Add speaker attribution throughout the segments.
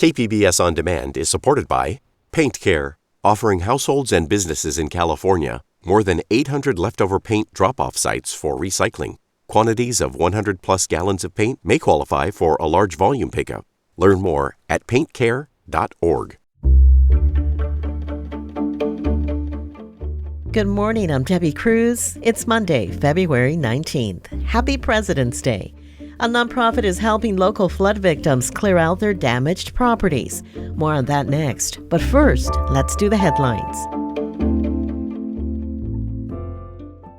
Speaker 1: KPBS On Demand is supported by Paint Care, offering households and businesses in California more than 800 leftover paint drop-off sites for recycling. Quantities of 100-plus gallons of paint may qualify for a large volume pickup. Learn more at paintcare.org.
Speaker 2: Good morning, I'm Debbie Cruz. It's Monday, February 19th. Happy President's Day. A nonprofit is helping local flood victims clear out their damaged properties. More on that next. But first, let's do the headlines.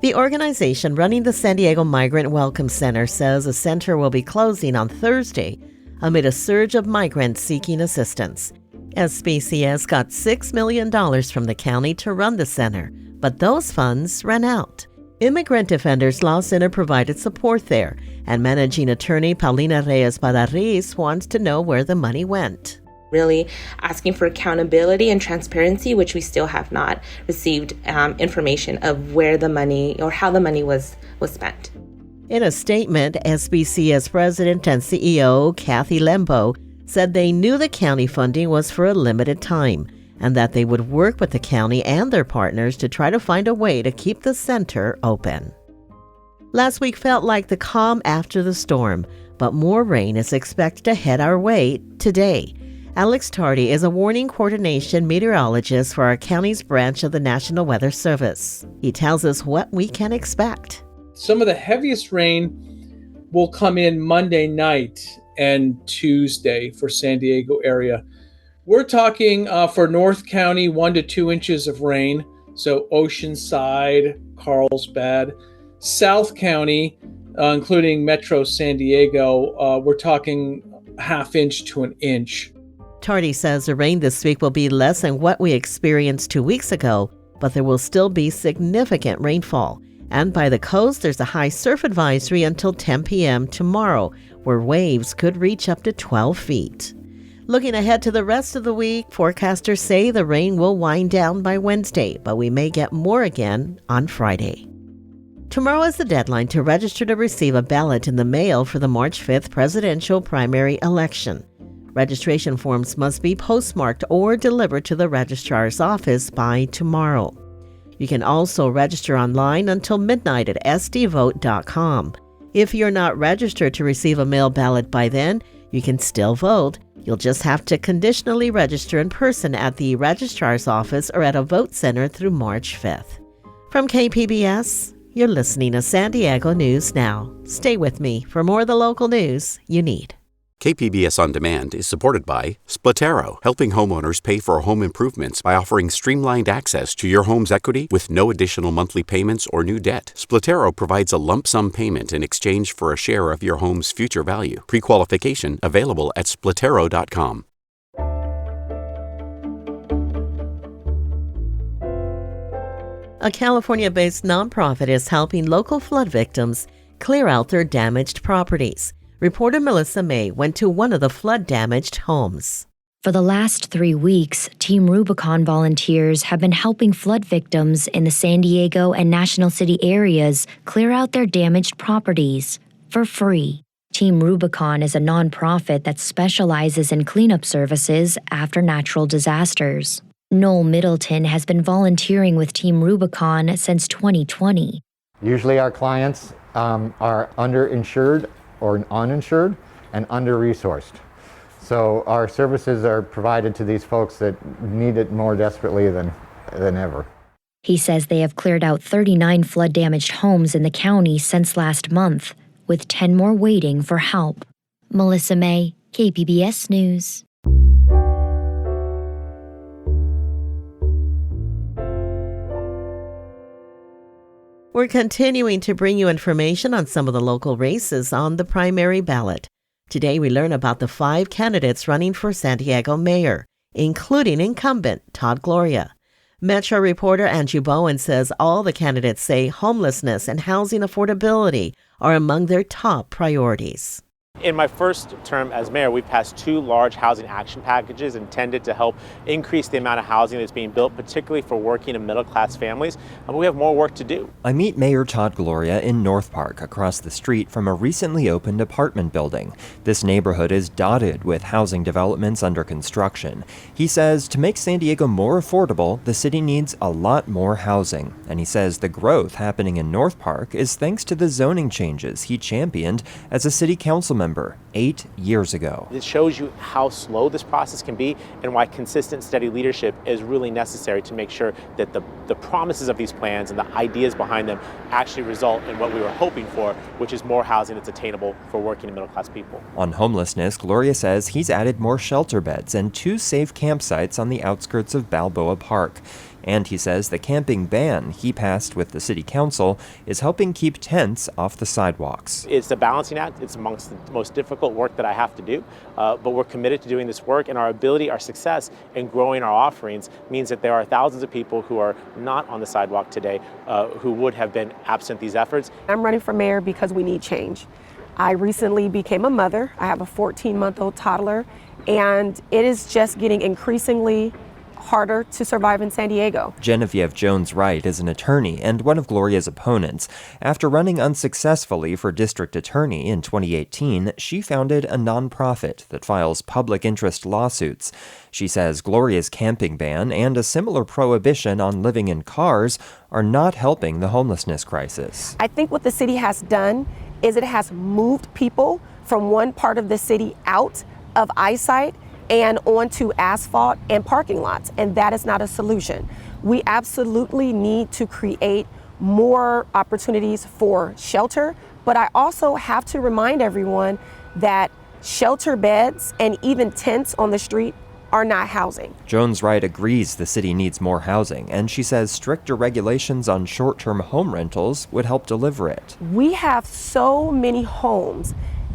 Speaker 2: The organization running the San Diego Migrant Welcome Center says the center will be closing on Thursday amid a surge of migrants seeking assistance. SBCS got $6 million from the county to run the center, but those funds ran out. Immigrant Defenders Law Center provided support there, and managing attorney Paulina Reyes-Padariz wants to know where the money went.
Speaker 3: Really asking for accountability and transparency, which we still have not received information of where the money or how the money was spent.
Speaker 2: In a statement, SBCS President and CEO Kathy Lembo said they knew the county funding was for a limited time and that they would work with the county and their partners to try to find a way to keep the center open. Last week felt like the calm after the storm, but more rain is expected to head our way today. Alex Tardy is a warning coordination meteorologist for our county's branch of the National Weather Service. He tells us what we can expect.
Speaker 4: Some of the heaviest rain will come in Monday night and Tuesday for San Diego area. We're talking for North County 1 to 2 inches of rain, so Oceanside, Carlsbad. South County, including Metro San Diego, we're talking ½ inch to 1 inch.
Speaker 2: Tardy says the rain this week will be less than what we experienced 2 weeks ago, but there will still be significant rainfall. And by the coast, there's a high surf advisory until 10 p.m. tomorrow, where waves could reach up to 12 feet. Looking ahead to the rest of the week, forecasters say the rain will wind down by Wednesday, but we may get more again on Friday. Tomorrow is the deadline to register to receive a ballot in the mail for the March 5th presidential primary election. Registration forms must be postmarked or delivered to the registrar's office by tomorrow. You can also register online until midnight at sdvote.com. If you're not registered to receive a mail ballot by then, you can still vote. You'll just have to conditionally register in person at the registrar's office or at a vote center through March 5th. From KPBS, you're listening to San Diego News Now. Stay with me for more of the local news you need.
Speaker 1: KPBS On Demand is supported by Splatero, helping homeowners pay for home improvements by offering streamlined access to your home's equity with no additional monthly payments or new debt. Splatero provides a lump sum payment in exchange for a share of your home's future value. Pre-qualification available at splatero.com.
Speaker 2: A California-based nonprofit is helping local flood victims clear out their damaged properties. Reporter Melissa May went to one of the flood-damaged homes.
Speaker 5: For the last 3 weeks, Team Rubicon volunteers have been helping flood victims in the San Diego and National City areas clear out their damaged properties for free. Team Rubicon is a nonprofit that specializes in cleanup services after natural disasters. Noel Middleton has been volunteering with Team Rubicon since 2020.
Speaker 6: Usually our clients are underinsured or uninsured and under-resourced. So our services are provided to these folks that need it more desperately than ever.
Speaker 5: He says they have cleared out 39 flood-damaged homes in the county since last month, with 10 more waiting for help. Melissa May, KPBS News.
Speaker 2: We're continuing to bring you information on some of the local races on the primary ballot. Today we learn about the 5 candidates running for San Diego mayor, including incumbent Todd Gloria. Metro reporter Angie Bowen says all the candidates say homelessness and housing affordability are among their top priorities.
Speaker 7: In my first term as mayor, we passed 2 large housing action packages intended to help increase the amount of housing that's being built, particularly for working and middle-class families. And we have more work to do.
Speaker 8: I meet Mayor Todd Gloria in North Park, across the street from a recently opened apartment building. This neighborhood is dotted with housing developments under construction. He says to make San Diego more affordable, the city needs a lot more housing. And he says the growth happening in North Park is thanks to the zoning changes he championed as a city council member 8 years ago.
Speaker 7: It shows you how slow this process can be and why consistent, steady leadership is really necessary to make sure that the promises of these plans and the ideas behind them actually result in what we were hoping for, which is more housing that's attainable for working and middle-class people.
Speaker 8: On homelessness, Gloria says he's added more shelter beds and 2 safe campsites on the outskirts of Balboa Park. And he says the camping ban he passed with the city council is helping keep tents off the sidewalks.
Speaker 7: It's a balancing act. It's amongst the most difficult work that I have to do, but we're committed to doing this work, and our ability, our success in growing our offerings means that there are thousands of people who are not on the sidewalk today who would have been absent these efforts.
Speaker 9: I'm running for mayor because we need change. I recently became a mother. I have a 14-month-old toddler, and it is just getting increasingly harder to survive in San Diego.
Speaker 8: Genevieve Jones-Wright is an attorney and one of Gloria's opponents. After running unsuccessfully for district attorney in 2018, she founded a nonprofit that files public interest lawsuits. She says Gloria's camping ban and a similar prohibition on living in cars are not helping the homelessness crisis.
Speaker 9: I think what the city has done is it has moved people from one part of the city out of eyesight and onto asphalt and parking lots, and that is not a solution. We absolutely need to create more opportunities for shelter, but I also have to remind everyone that shelter beds and even tents on the street are not housing.
Speaker 8: Jones-Wright agrees the city needs more housing, and she says stricter regulations on short-term home rentals would help deliver it.
Speaker 9: We have so many homes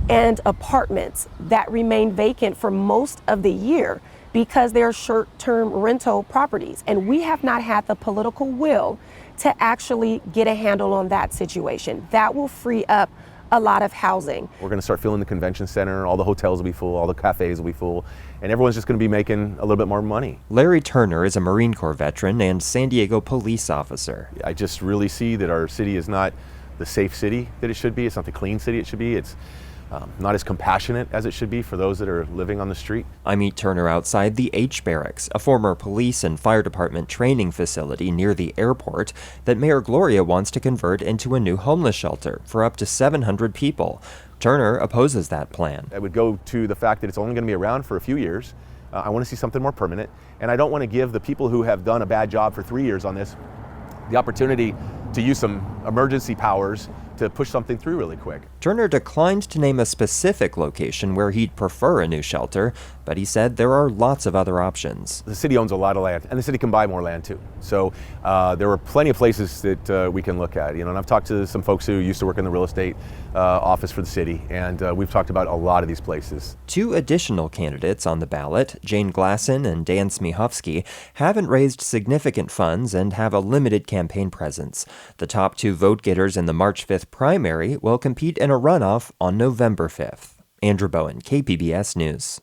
Speaker 9: and apartments that remain vacant for most of the year because they're short-term rental properties. And we have not had the political will to actually get a handle on that situation. That will free up a lot of housing.
Speaker 10: We're going to start filling the convention center, all the hotels will be full, all the cafes will be full, and everyone's just going to be making a little bit more money.
Speaker 8: Larry Turner is a Marine Corps veteran and San Diego police officer.
Speaker 10: I just really see that our city is not the safe city that it should be. It's not the clean city it should be. It's not as compassionate as it should be for those that are living on the street.
Speaker 8: I meet Turner outside the H Barracks, a former police and fire department training facility near the airport that Mayor Gloria wants to convert into a new homeless shelter for up to 700 people. Turner opposes that plan.
Speaker 10: I would go to the fact that it's only going to be around for a few years. I want to see something more permanent, and I don't want to give the people who have done a bad job for 3 years on this the opportunity to use some emergency powers to push something through really quick.
Speaker 8: Turner declined to name a specific location where he'd prefer a new shelter, but he said there are lots of other options.
Speaker 10: The city owns a lot of land, and the city can buy more land too. So there are plenty of places that we can look at. And I've talked to some folks who used to work in the real estate office for the city, and we've talked about a lot of these places.
Speaker 8: 2 additional candidates on the ballot, Jane Glasson and Dan Smihovsky, haven't raised significant funds and have a limited campaign presence. The top 2 vote-getters in the March 5th primary will compete in a runoff on November 5th. Andrew Bowen, KPBS News.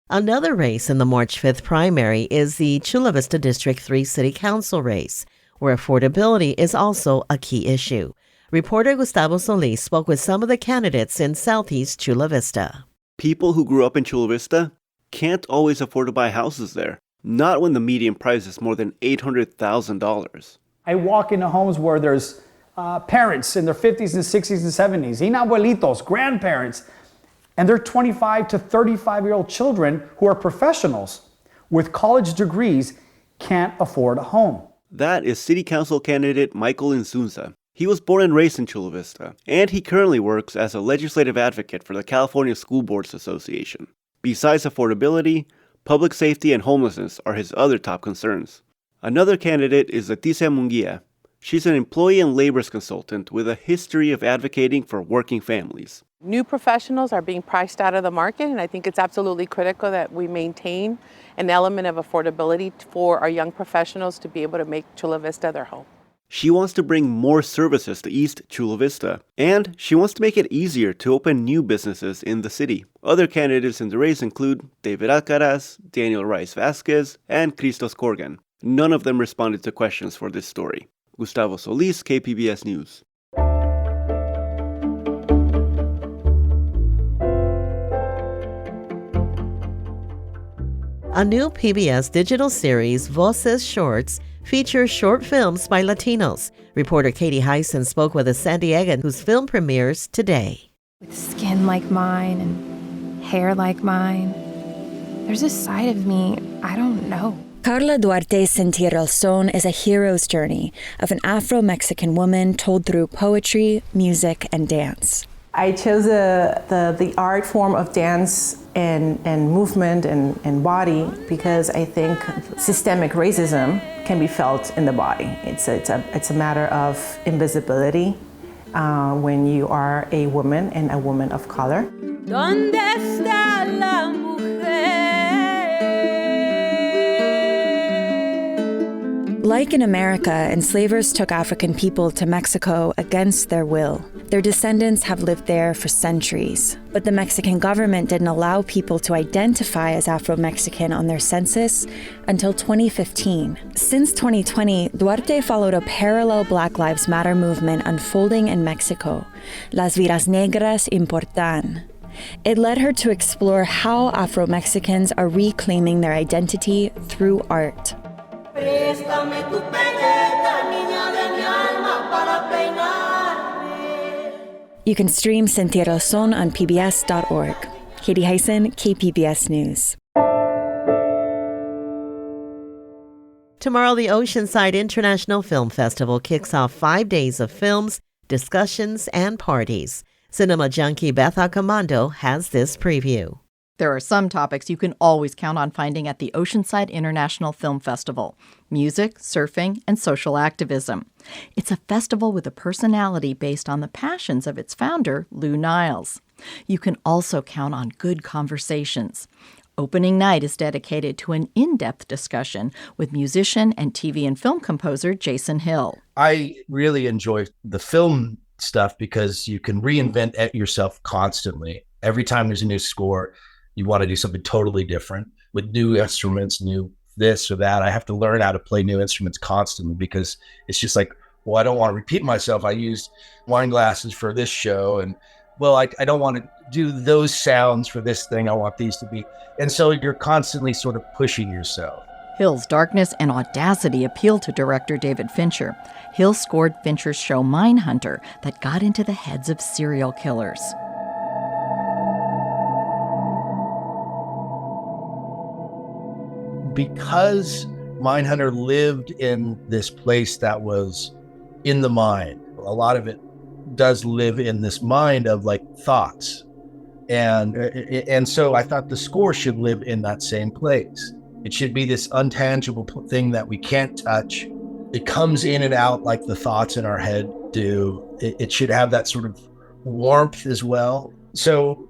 Speaker 2: Another race in the March 5th primary is the Chula Vista District 3 City Council race, where affordability is also a key issue. Reporter Gustavo Solis spoke with some of the candidates in Southeast Chula Vista.
Speaker 11: People who grew up in Chula Vista can't always afford to buy houses there, not when the median price is more than $800,000.
Speaker 12: I walk into homes where there's parents in their 50s and 60s and 70s, inabuelitos, grandparents, and their 25 to 35-year-old children who are professionals with college degrees can't afford a home.
Speaker 11: That is City Council candidate Michael Insunza. He was born and raised in Chula Vista, and he currently works as a legislative advocate for the California School Boards Association. Besides affordability, public safety and homelessness are his other top concerns. Another candidate is Leticia Munguia. She's an employee and labors consultant with a history of advocating for working families.
Speaker 13: New professionals are being priced out of the market, and I think it's absolutely critical that we maintain an element of affordability for our young professionals to be able to make Chula Vista their home.
Speaker 11: She wants to bring more services to East Chula Vista, and she wants to make it easier to open new businesses in the city. Other candidates in the race include David Alcaraz, Daniel Rice Vasquez, and Christos Corgan. None of them responded to questions for this story. Gustavo Solis, KPBS News.
Speaker 2: A new PBS digital series, Voces Shorts, features short films by Latinos. Reporter Katie Hyson spoke with a San Diegan whose film premieres today.
Speaker 14: With skin like mine and hair like mine, there's a side of me I don't know.
Speaker 15: Carla Duarte's Sentir el Son is a hero's journey of an Afro-Mexican woman told through poetry, music, and dance.
Speaker 16: I chose the art form of dance and movement and body because I think systemic racism can be felt in the body. It's a matter of invisibility when you are a woman and a woman of color.
Speaker 17: ¿Dónde está la mujer?
Speaker 15: Like in America, enslavers took African people to Mexico against their will. Their descendants have lived there for centuries. But the Mexican government didn't allow people to identify as Afro-Mexican on their census until 2015. Since 2020, Duarte followed a parallel Black Lives Matter movement unfolding in Mexico. Las vidas negras importan. It led her to explore how Afro-Mexicans are reclaiming their identity through art.
Speaker 17: Préstame tu pequeña niña de mi alma para peinarme.
Speaker 15: You can stream Sentir el Son on pbs.org. Katie Hyson, KPBS News.
Speaker 2: Tomorrow, the Oceanside International Film Festival kicks off 5 days of films, discussions, and parties. Cinema junkie Beth Accomando has this preview.
Speaker 18: There are some topics you can always count on finding at the Oceanside International Film Festival: music, surfing, and social activism. It's a festival with a personality based on the passions of its founder, Lou Niles. You can also count on good conversations. Opening night is dedicated to an in-depth discussion with musician and TV and film composer Jason Hill.
Speaker 19: I really enjoy the film stuff because you can reinvent yourself constantly. Every time there's a new score, you want to do something totally different with new instruments, new this or that. I have to learn how to play new instruments constantly because it's just like, well, I don't want to repeat myself. I used wine glasses for this show and, well, I don't want to do those sounds for this thing. I want these to be. And so you're constantly sort of pushing yourself.
Speaker 18: Hill's darkness and audacity appealed to director David Fincher. Hill scored Fincher's show Mindhunter that got into the heads of serial killers.
Speaker 19: Because Mindhunter lived in this place that was in the mind, a lot of it does live in this mind of like thoughts. And so I thought the score should live in that same place. It should be this untangible thing that we can't touch. It comes in and out like the thoughts in our head do. It should have that sort of warmth as well. So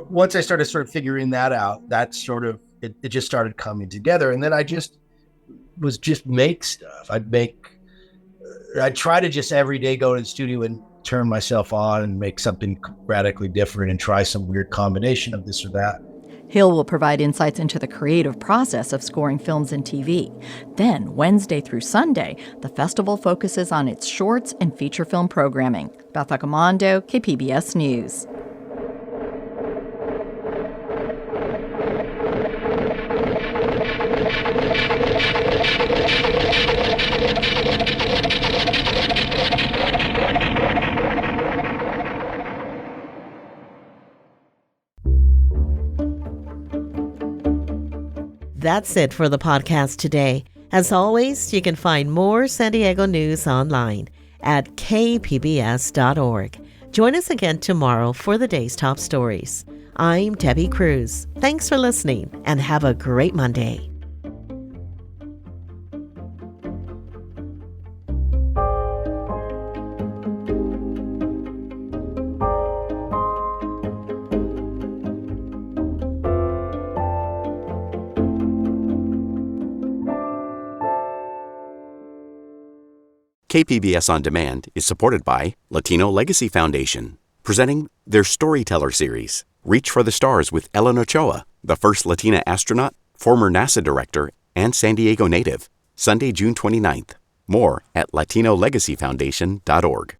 Speaker 19: once I started sort of figuring that out, that sort of, it just started coming together. And then I just make stuff. I'd try to just every day go to the studio and turn myself on and make something radically different and try some weird combination of this or that.
Speaker 18: Hill will provide insights into the creative process of scoring films and TV. Then, Wednesday through Sunday, the festival focuses on its shorts and feature film programming. Beth Accomando, KPBS News.
Speaker 2: That's it for the podcast today. As always, you can find more San Diego news online at kpbs.org. Join us again tomorrow for the day's top stories. I'm Debbie Cruz. Thanks for listening and have a great Monday.
Speaker 1: KPBS On Demand is supported by Latino Legacy Foundation, presenting their Storyteller series, Reach for the Stars with Ellen Ochoa, the first Latina astronaut, former NASA director, and San Diego native, Sunday, June 29th. More at latinolegacyfoundation.org.